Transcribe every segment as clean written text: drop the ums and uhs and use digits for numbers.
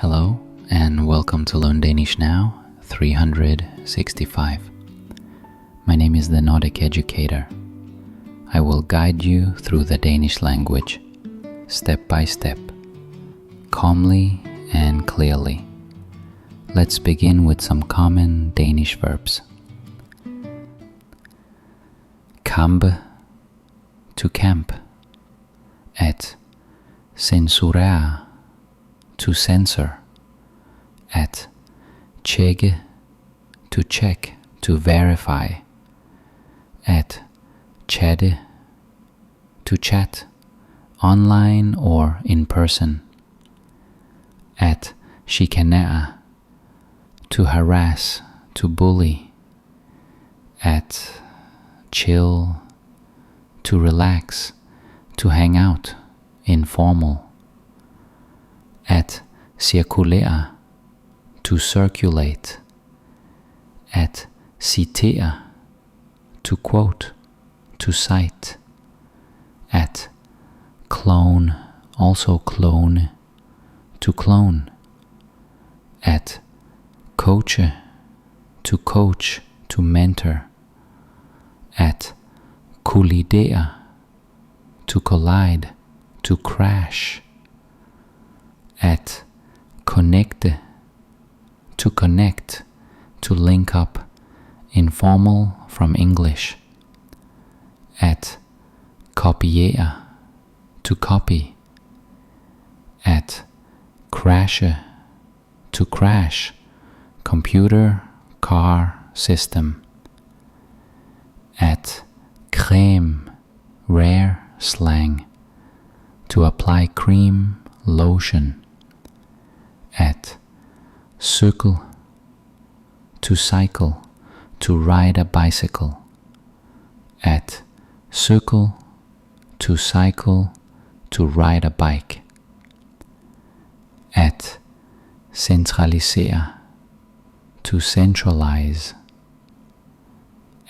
Hello and welcome to Learn Danish Now 365. My name is the Nordic Educator. I will guide you through the Danish language, step by step, calmly and clearly. Let's begin with some common Danish verbs. Kampe, to camp. At censurere, to censor. At tjekke, to check, to verify. At chatte, to chat, online or in person. At chikanere, to harass, to bully. At chill, to relax, to hang out, informal. At cirkulere, to circulate. At citere, to quote, to cite. At clone, also clone, to clone. At coache, to coach, to mentor. At kollidere, to collide, to crash. At connecte, to connect, to link up, informal from English. At kopiere, to copy. At crashe, to crash, computer, car, system. At creme, rare slang, to apply cream, lotion. At cycle, to cycle, to ride a bicycle. At cycle, to cycle, to ride a bike. At centralisere, to centralize.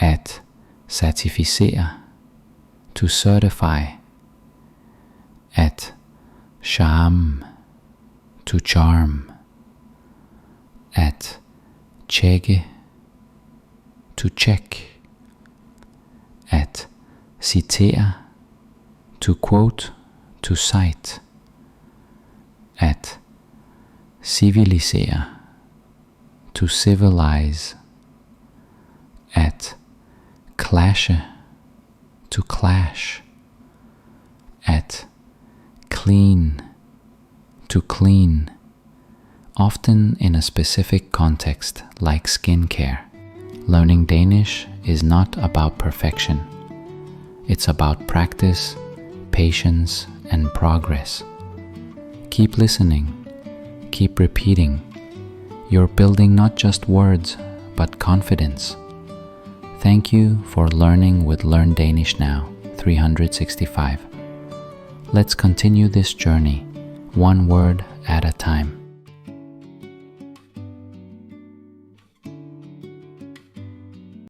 At certificere, to certify. At charme, to charm. At tjekke, to check. At citere, to quote, to cite. At civilisere, to civilize. At clashe, to clash. At clean, to clean, often in a specific context like skincare. Learning Danish is not about perfection. It's about practice, patience, and progress. Keep listening, keep repeating. You're building not just words, but confidence. Thank you for learning with Learn Danish Now 365. Let's continue this journey, one word at a time.